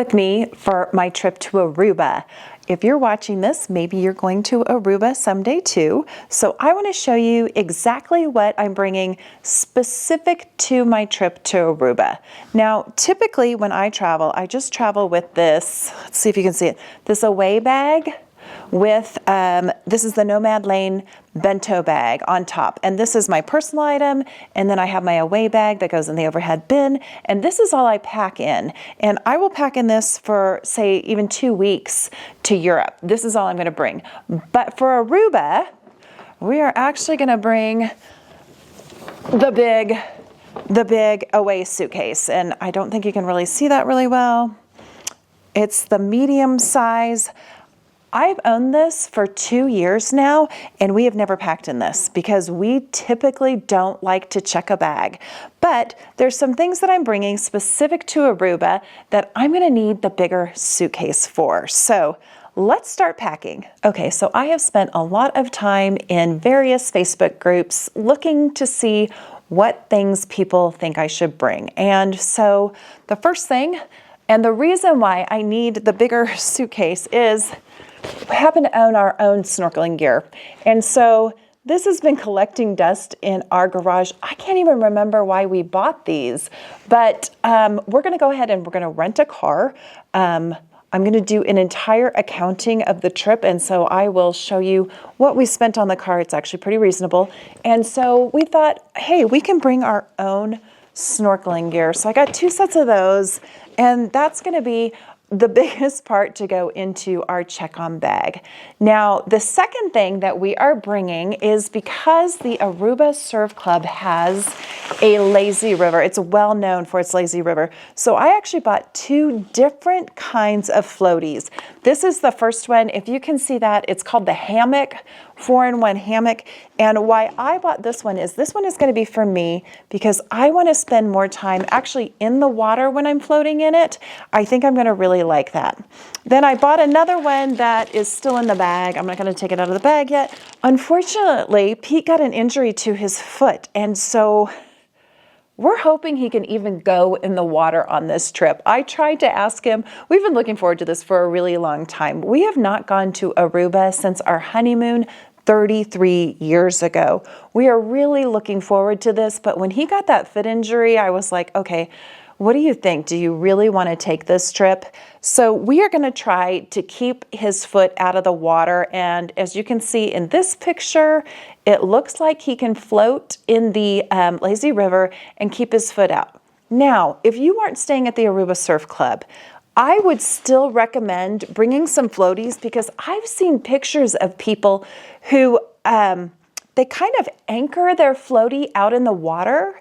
with me for my trip to Aruba. If you're watching this, maybe you're going to Aruba someday too. So I want to show you exactly what I'm bringing specific to my trip to Aruba. Now, typically when I travel, I just travel with this, let's see if you can see it, this away bag with, this is the Nomad Lane bento bag on top. And this is my personal item. And then I have my away bag that goes in the overhead bin. And this is all I pack in. And I will pack in this for, say, even 2 weeks to Europe. This is all I'm going to bring. But for Aruba, we are actually going to bring the big away suitcase. And I don't think you can really see that really well. It's the medium size. I've owned this for 2 years now, and we have never packed in this because we typically don't like to check a bag. But there's some things that I'm bringing specific to Aruba that I'm going to need the bigger suitcase for. So let's start packing. Okay, so I have spent a lot of time in various Facebook groups looking to see what things people think I should bring. And so the first thing, and the reason why I need the bigger suitcase is we happen to own our own snorkeling gear. And so this has been collecting dust in our garage. I can't even remember why we bought these, but we're going to go ahead and we're going to rent a car. I'm going to do an entire accounting of the trip, and so I will show you what we spent on the car. It's actually pretty reasonable. And so we thought, hey, we can bring our own snorkeling gear. So I got 2 sets of those, and that's going to be the biggest part to go into our check-on bag. Now, the second thing that we are bringing is because the Aruba Surf Club has a lazy river. It's well known for its lazy river. So I actually bought 2 different kinds of floaties. This is the first one. If you can see that, it's called the hammock, 4-in-1 hammock. And why I bought this one is going to be for me because I want to spend more time actually in the water when I'm floating in it. I think I'm going to really like that. Then I bought another one that is still in the bag. I'm not going to take it out of the bag yet. Unfortunately, Pete got an injury to his foot, and so we're hoping he can even go in the water on this trip. I tried to ask him. We've been looking forward to this for a really long time. We have not gone to Aruba since our honeymoon 33 years ago. We are really looking forward to this, but when he got that foot injury, I was like, okay, what do you think? Do you really want to take this trip? So we are going to try to keep his foot out of the water. And as you can see in this picture, it looks like he can float in the lazy river and keep his foot out. Now, if you aren't staying at the Aruba Surf Club, I would still recommend bringing some floaties because I've seen pictures of people who they kind of anchor their floaty out in the water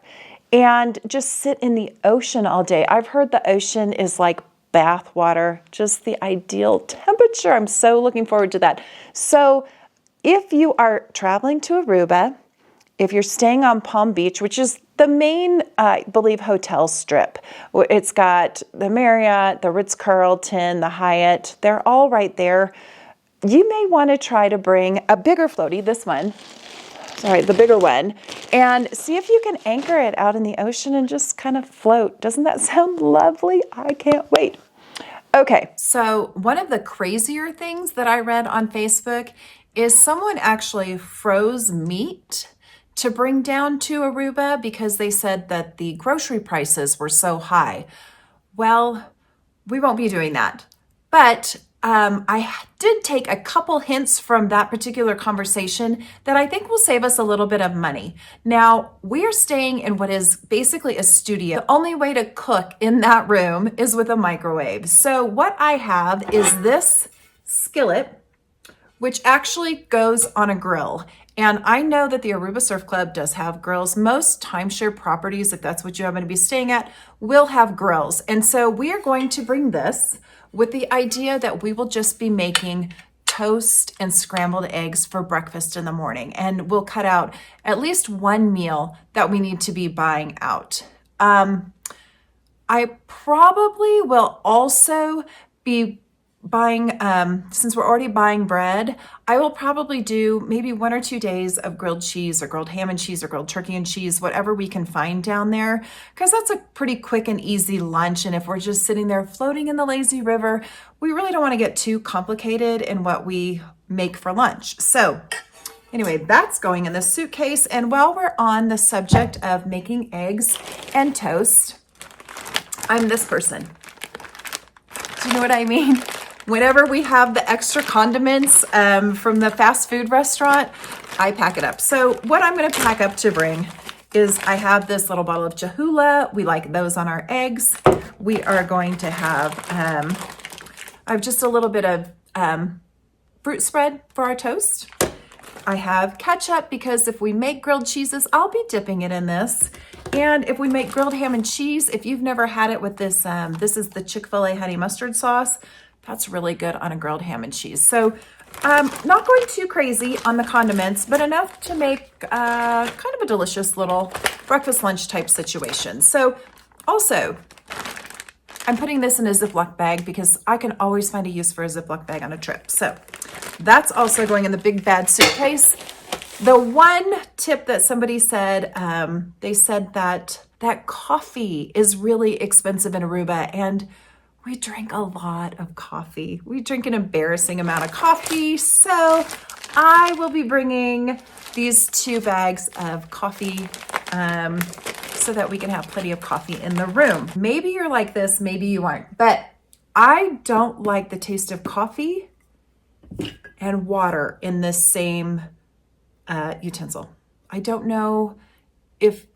and just sit in the ocean all day. I've heard the ocean is like bath water, just the ideal temperature. I'm so looking forward to that. So if you are traveling to Aruba, if you're staying on Palm Beach, which is the main, I believe, hotel strip, it's got the Marriott, the Ritz-Carlton, the Hyatt, they're all right there. You may want to try to bring a bigger floaty, this one, sorry, the bigger one, and see if you can anchor it out in the ocean and just kind of float. Doesn't that sound lovely? I can't wait. Okay. So one of the crazier things that I read on Facebook is someone actually froze meat to bring down to Aruba because they said that the grocery prices were so high. Well, we won't be doing that. But I did take a couple hints from that particular conversation that I think will save us a little bit of money. Now, we are staying in what is basically a studio. The only way to cook in that room is with a microwave. So what I have is this skillet, which actually goes on a grill. And I know that the Aruba Surf Club does have grills. Most timeshare properties, if that's what you happen to be staying at, will have grills. And so we are going to bring this with the idea that we will just be making toast and scrambled eggs for breakfast in the morning. And we'll cut out at least one meal that we need to be buying out. I probably will also be buying, since we're already buying bread, I will probably do maybe 1 or 2 days of grilled cheese or grilled ham and cheese or grilled turkey and cheese, whatever we can find down there, because that's a pretty quick and easy lunch. And if we're just sitting there floating in the lazy river, we really don't want to get too complicated in what we make for lunch. So anyway, that's going in the suitcase. And while we're on the subject of making eggs and toast, I'm this person. Do you know what I mean? Whenever we have the extra condiments from the fast food restaurant, I pack it up. So what I'm going to pack up to bring is I have this little bottle of Cholula. We like those on our eggs. We are going to have, I have just a little bit of fruit spread for our toast. I have ketchup because if we make grilled cheeses, I'll be dipping it in this. And if we make grilled ham and cheese, if you've never had it with this, this is the Chick-fil-A honey mustard sauce. That's really good on a grilled ham and cheese. So not going too crazy on the condiments, but enough to make kind of a delicious little breakfast lunch type situation. So also, I'm putting this in a Ziploc bag because I can always find a use for a Ziploc bag on a trip. So that's also going in the big bad suitcase. The one tip that somebody said, they said that coffee is really expensive in Aruba, and we drink a lot of coffee. We drink an embarrassing amount of coffee. So I will be bringing these 2 bags of coffee so that we can have plenty of coffee in the room. Maybe you're like this, maybe you aren't, but I don't like the taste of coffee and water in the same utensil. I don't know if,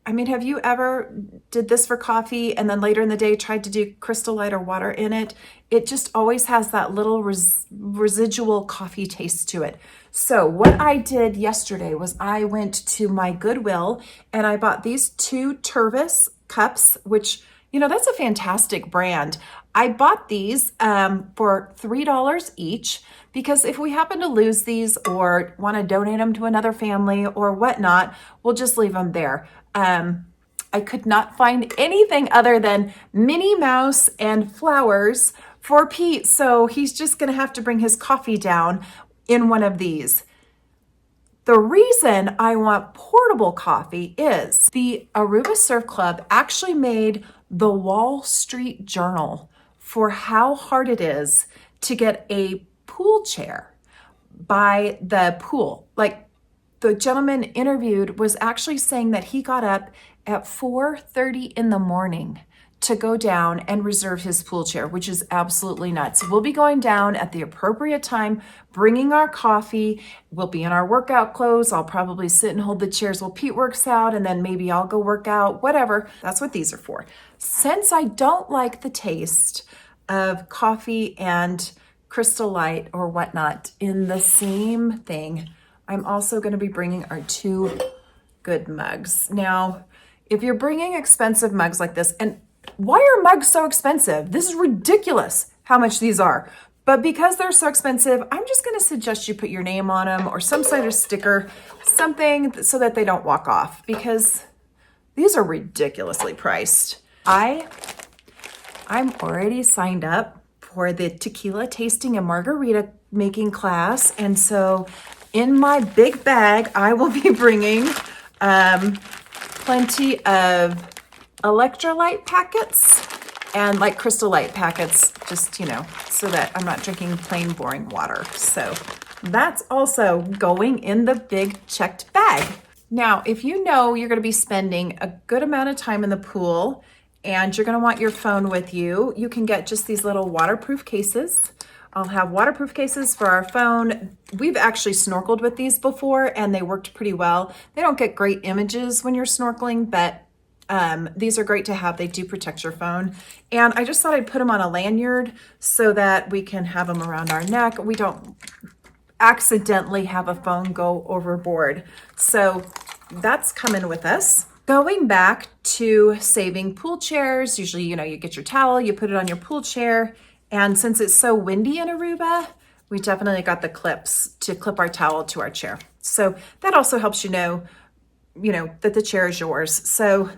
I mean, have you ever did this for coffee and then later in the day tried to do Crystal Light or water in it? It just always has that little residual coffee taste to it. So what I did yesterday was I went to my Goodwill and I bought these 2 Tervis cups, which, you know, that's a fantastic brand. I bought these for $3 each because if we happen to lose these or want to donate them to another family or whatnot, we'll just leave them there. I could not find anything other than Minnie Mouse and flowers for Pete, so he's just going to have to bring his coffee down in one of these. The reason I want portable coffee is the Aruba Surf Club actually made the Wall Street Journal for how hard it is to get a pool chair by the pool. Like, the gentleman interviewed was actually saying that he got up at 4:30 in the morning to go down and reserve his pool chair, which is absolutely nuts. We'll be going down at the appropriate time, bringing our coffee. We'll be in our workout clothes. I'll probably sit and hold the chairs while Pete works out, and then maybe I'll go work out, whatever. That's what these are for. Since I don't like the taste of coffee and Crystal Light or whatnot in the same thing, I'm also going to be bringing our 2 good mugs. Now, if you're bringing expensive mugs like this, and why are mugs so expensive? This is ridiculous how much these are. But because they're so expensive, I'm just going to suggest you put your name on them or some sort of sticker, something so that they don't walk off, because these are ridiculously priced. I'm already signed up for the tequila tasting and margarita making class. And so in my big bag, I will be bringing plenty of electrolyte packets and like Crystal Light packets, just, you know, so that I'm not drinking plain boring water. So that's also going in the big checked bag. Now, if you know you're going to be spending a good amount of time in the pool and you're going to want your phone with you, you can get just these little waterproof cases. I'll have waterproof cases for our phone. We've actually snorkeled with these before and they worked pretty well. They don't get great images when you're snorkeling, but these are great to have. They do protect your phone. And I just thought I'd put them on a lanyard so that we can have them around our neck. We don't accidentally have a phone go overboard. So that's coming with us. Going back to saving pool chairs, usually, you know, you get your towel, you put it on your pool chair. And since it's so windy in Aruba, we definitely got the clips to clip our towel to our chair. So that also helps you know that the chair is yours. So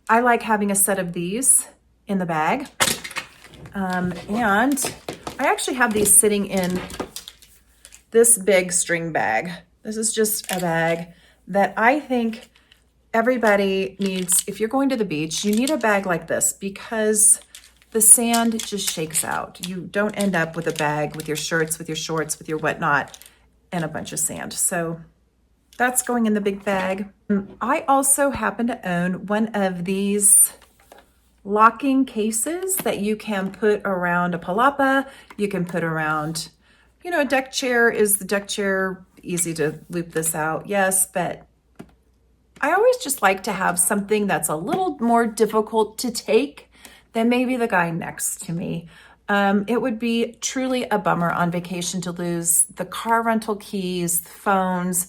I like having a set of these in the bag. And I actually have these sitting in this big string bag. This is just a bag that I think everybody needs. If you're going to the beach, you need a bag like this because the sand just shakes out. You don't end up with a bag with your shirts, with your shorts, with your whatnot, and a bunch of sand. So that's going in the big bag. I also happen to own one of these locking cases that you can put around a palapa. You can put around, you know, a deck chair. Is the deck chair easy to loop this out? Yes, but I always just like to have something that's a little more difficult to take than maybe the guy next to me. It would be truly a bummer on vacation to lose the car rental keys, phones,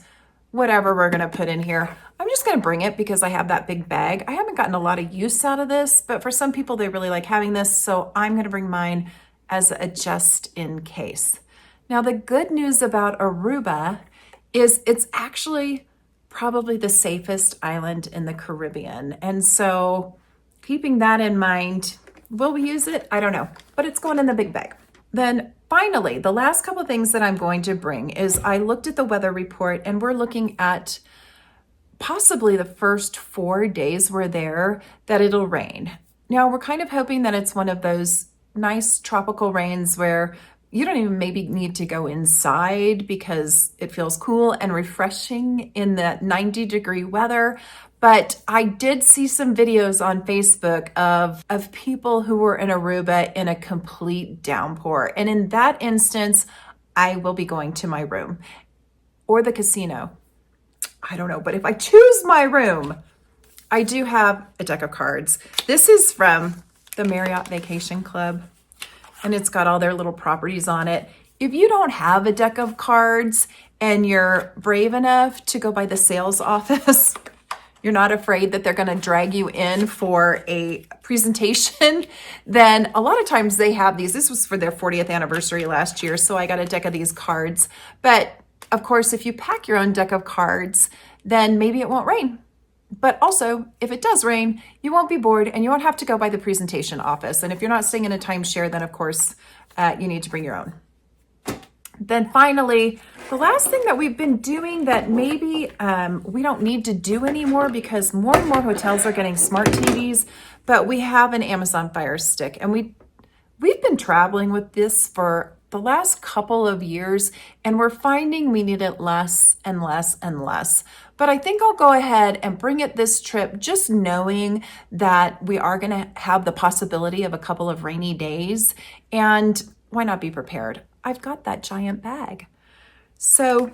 whatever we're gonna put in here. I'm just gonna bring it because I have that big bag. I haven't gotten a lot of use out of this, but for some people, they really like having this, so I'm gonna bring mine as a just in case. Now, the good news about Aruba is it's actually probably the safest island in the Caribbean. And so keeping that in mind, will we use it? I don't know, but it's going in the big bag. Then finally, the last couple of things that I'm going to bring is I looked at the weather report and we're looking at possibly the first 4 days we're there that it'll rain. Now, we're kind of hoping that it's one of those nice tropical rains where you don't even maybe need to go inside because it feels cool and refreshing in the 90-degree weather. But I did see some videos on Facebook of people who were in Aruba in a complete downpour. And in that instance, I will be going to my room or the casino. I don't know, but if I choose my room, I do have a deck of cards. This is from the Marriott Vacation Club, and it's got all their little properties on it. If you don't have a deck of cards and you're brave enough to go by the sales office, you're not afraid that they're gonna drag you in for a presentation, then a lot of times they have these. This was for their 40th anniversary last year, so I got a deck of these cards. But of course, if you pack your own deck of cards, then maybe it won't rain. But also, if it does rain, you won't be bored and you won't have to go by the presentation office. And if you're not staying in a timeshare, then of course, you need to bring your own. Then finally, the last thing that we've been doing that maybe we don't need to do anymore because more and more hotels are getting smart TVs, but we have an Amazon Fire Stick. And we've been traveling with this for the last couple of years, and we're finding we need it less and less and less. But I think I'll go ahead and bring it this trip, just knowing that we are gonna have the possibility of a couple of rainy days, and why not be prepared? I've got that giant bag. So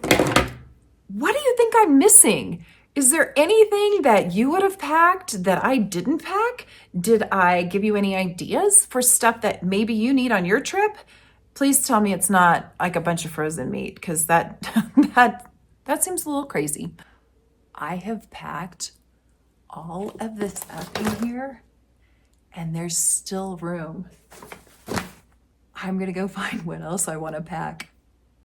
what do you think I'm missing? Is there anything that you would have packed that I didn't pack? Did I give you any ideas for stuff that maybe you need on your trip? Please tell me it's not like a bunch of frozen meat, because that seems a little crazy. I have packed all of this up in here and there's still room. I'm gonna go find what else I want to pack.